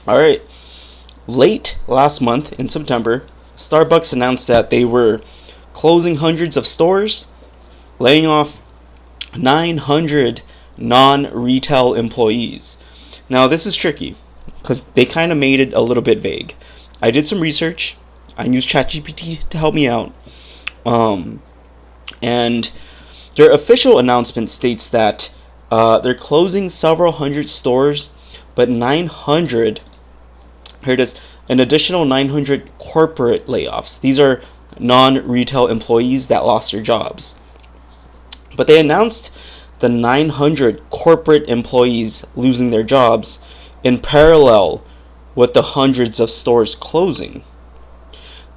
All right. Late last month in September, Starbucks announced that they were closing hundreds of stores, laying off 900 non retail employees. Now, this is tricky because they kind of made it a little bit vague. I did some research, I used ChatGPT to help me out. And their official announcement states that they're closing several hundred stores, but 900, here it is, an additional 900 corporate layoffs. These are non retail employees that lost their jobs. But they announced the 900 corporate employees losing their jobs in parallel with the hundreds of stores closing.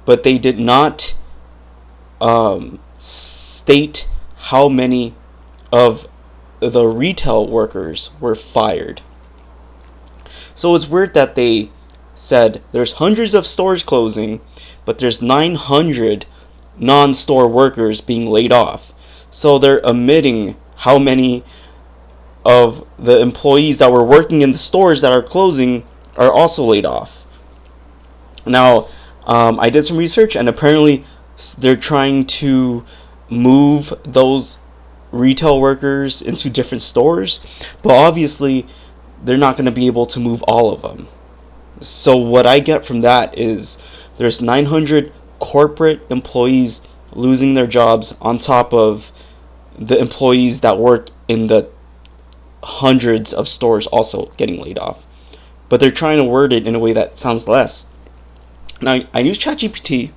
But they did not state how many of the retail workers were fired. So it's weird that they said there's hundreds of stores closing, but there's 900 non-store workers being laid off. So they're omitting how many of the employees that were working in the stores that are closing are also laid off. Now, I did some research, and apparently they're trying to move those retail workers into different stores, but obviously they're not going to be able to move all of them. So what I get from that is there's 900 corporate employees losing their jobs on top of the employees that work in the hundreds of stores also getting laid off. But they're trying to word it in a way that sounds less. Now, I used ChatGPT,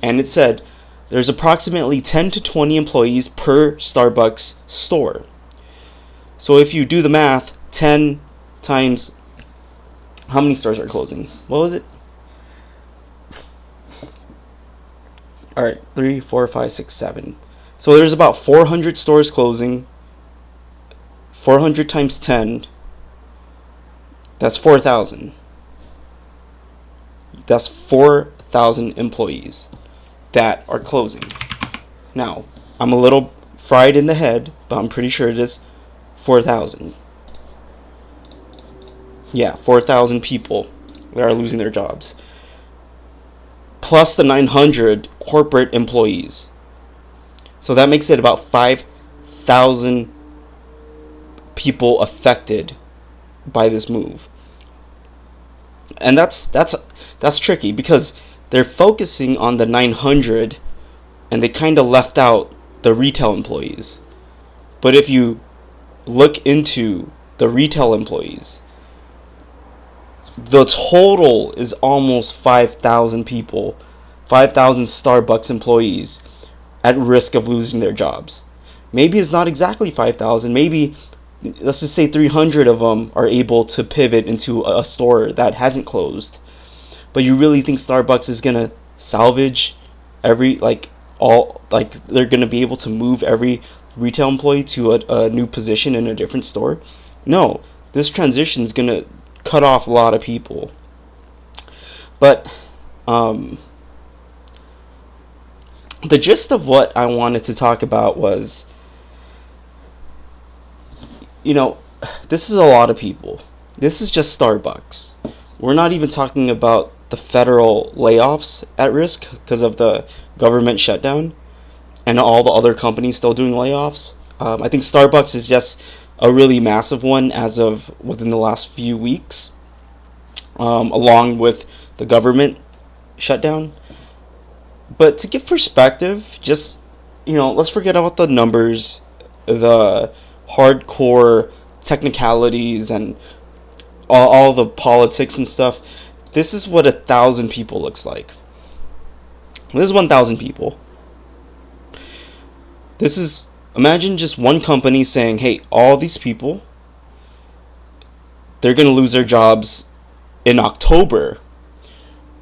and it said there's approximately 10 to 20 employees per Starbucks store. So if you do the math, 10 times how many stores are closing? What was it? All right, 3, 4, 5, 6, 7. So there's about 400 stores closing. 400 times 10. That's 4,000. That's 4,000 employees that are closing. Now, I'm a little fried in the head, but I'm pretty sure it is 4,000. Yeah, 4,000 people that are losing their jobs. Plus the 900 corporate employees. So that makes it about 5,000 people affected by this move. And that's tricky because they're focusing on the 900 and they kind of left out the retail employees. But if you look into the retail employees, the total is almost 5,000 people, 5,000 Starbucks employees at risk of losing their jobs. Maybe it's not exactly 5,000. Maybe, let's just say 300 of them are able to pivot into a store that hasn't closed. But you really think Starbucks is going to salvage every, they're going to be able to move every retail employee to a new position in a different store? No, this transition is going to cut off a lot of people. But the gist of what I wanted to talk about was, this is a lot of people. This is just Starbucks. We're not even talking about the federal layoffs at risk because of the government shutdown and all the other companies still doing layoffs. I think Starbucks is just a really massive one as of within the last few weeks, along with the government shutdown. But to give perspective, just, let's forget about the numbers, the hardcore technicalities, and all the politics and stuff. This is what 1,000 people looks like. This is 1,000 people. This is, imagine just one company saying, hey, all these people, they're going to lose their jobs in October,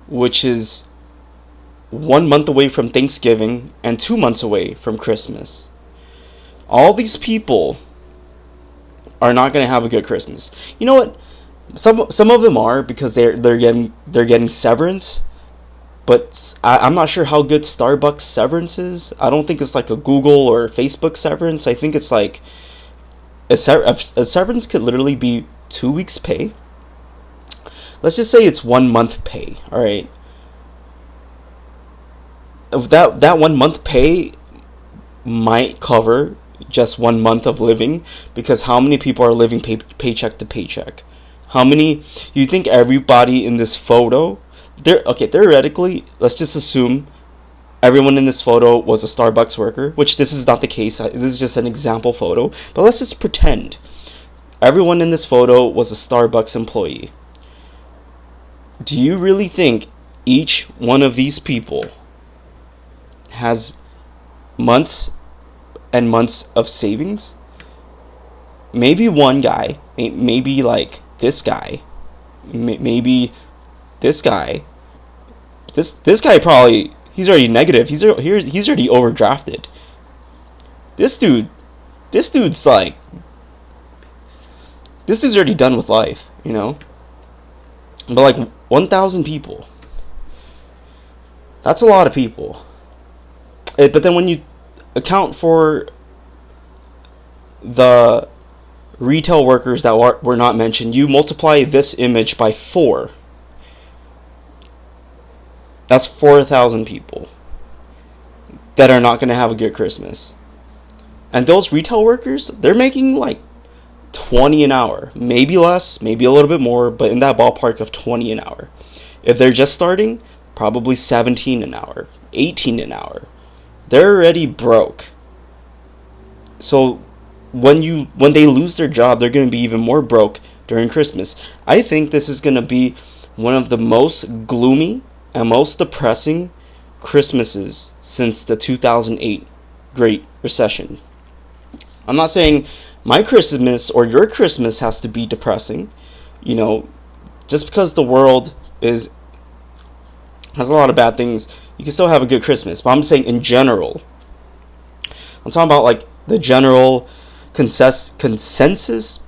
which is 1 month away from Thanksgiving and 2 months away from Christmas. All these people are not going to have a good Christmas. You know what? Some of them are because they're getting severance, but I'm not sure how good Starbucks severance is. I don't think it's like a Google or Facebook severance. I think it's like a severance could literally be 2 weeks' pay. let's just say it's 1 month pay. All right, that 1 month pay might cover just 1 month of living, because how many people are living paycheck to paycheck? How many? You think everybody in this photo? Okay, theoretically, let's just assume everyone in this photo was a Starbucks worker, which this is not the case. This is just an example photo. But let's just pretend everyone in this photo was a Starbucks employee. Do you really think each one of these people has months and months of savings? Maybe one guy, maybe like this guy, maybe this guy. This guy probably, he's already negative. He's already overdrafted. This dude's like, this dude's already done with life, you know. But like 1,000 people, that's a lot of people. But then when you account for the retail workers that were not mentioned, you multiply this image by 4. That's 4,000 people that are not going to have a good Christmas. And those retail workers, they're making like 20 an hour. Maybe less, maybe a little bit more, but in that ballpark of 20 an hour. If they're just starting, probably 17 an hour, 18 an hour. They're already broke. So when they lose their job, they're going to be even more broke during Christmas. I think this is going to be one of the most gloomy and most depressing Christmases since the 2008 Great Recession. I'm not saying my Christmas or your Christmas has to be depressing. You know, just because the world has a lot of bad things, you can still have a good Christmas. But I'm saying in general, I'm talking about like the general consensus,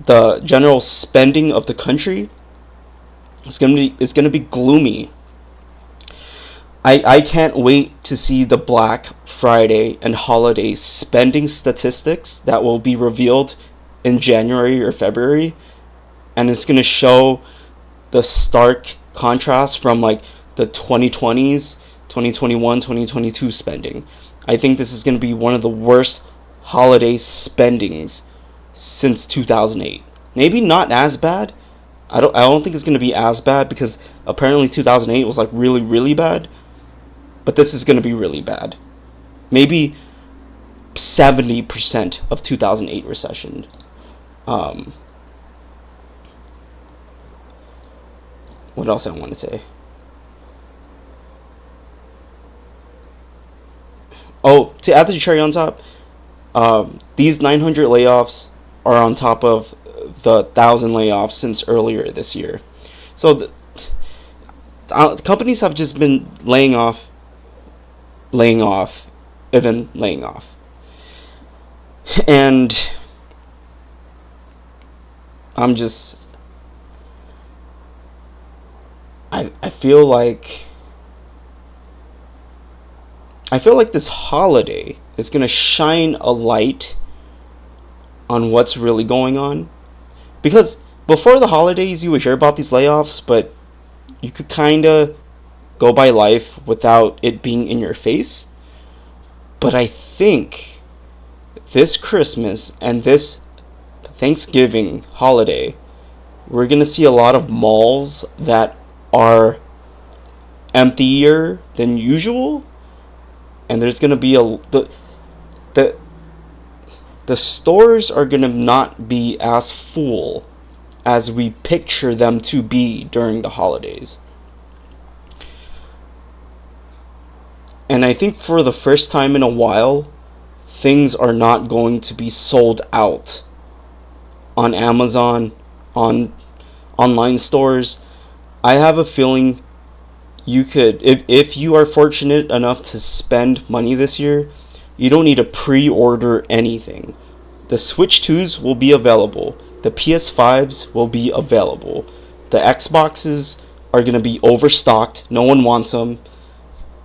the general spending of the country. It's gonna be gloomy. I can't wait to see the Black Friday and holiday spending statistics that will be revealed in January or February, and it's gonna show the stark contrast from like the 2020s, 2021, 2022 spending. I think this is gonna be one of the worst holiday spendings since 2008. Maybe not as bad. I don't think it's going to be as bad, because apparently 2008 was like really, really bad. But this is going to be really bad. Maybe 70% of 2008 recession. What else I want to say? Oh, to add the cherry on top, these 900 layoffs are on top of the 1,000 layoffs since earlier this year. So companies have just been laying off, and then laying off. And I'm just, I feel like this holiday is going to shine a light on what's really going on. Because before the holidays, you would hear about these layoffs, but you could kind of go by life without it being in your face. But I think this Christmas and this Thanksgiving holiday, we're going to see a lot of malls that are emptier than usual. And there's going to be the stores are going to not be as full as we picture them to be during the holidays. And I think for the first time in a while, things are not going to be sold out on Amazon, on online stores. I have a feeling you could, if you are fortunate enough to spend money this year, you don't need to pre-order anything. The Switch 2s will be available. The PS5s will be available. The Xboxes are going to be overstocked. No one wants them.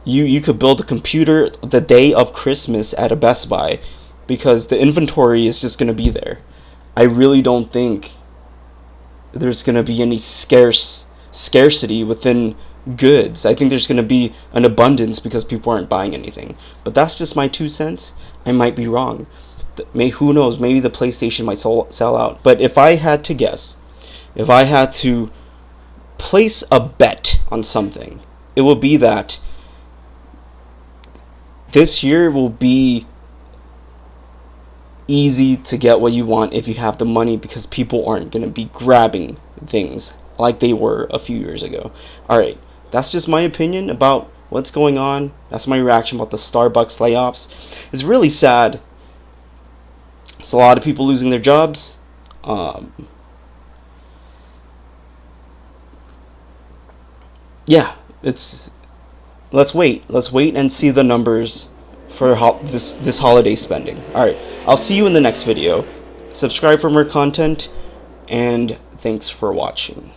You could build a computer the day of Christmas at a Best Buy, because the inventory is just going to be there. I really don't think there's going to be any scarcity within goods. I think there's going to be an abundance because people aren't buying anything. But that's just my 2 cents. I might be wrong. Who knows? Maybe the PlayStation might sell out. But if I had to guess, if I had to place a bet on something, it will be that this year will be easy to get what you want if you have the money, because people aren't going to be grabbing things like they were a few years ago. Alright, that's just my opinion about what's going on. That's my reaction about the Starbucks layoffs. It's really sad. It's a lot of people losing their jobs. Yeah, let's wait and see the numbers for this holiday spending. All right, I'll see you in the next video. Subscribe for more content, and thanks for watching.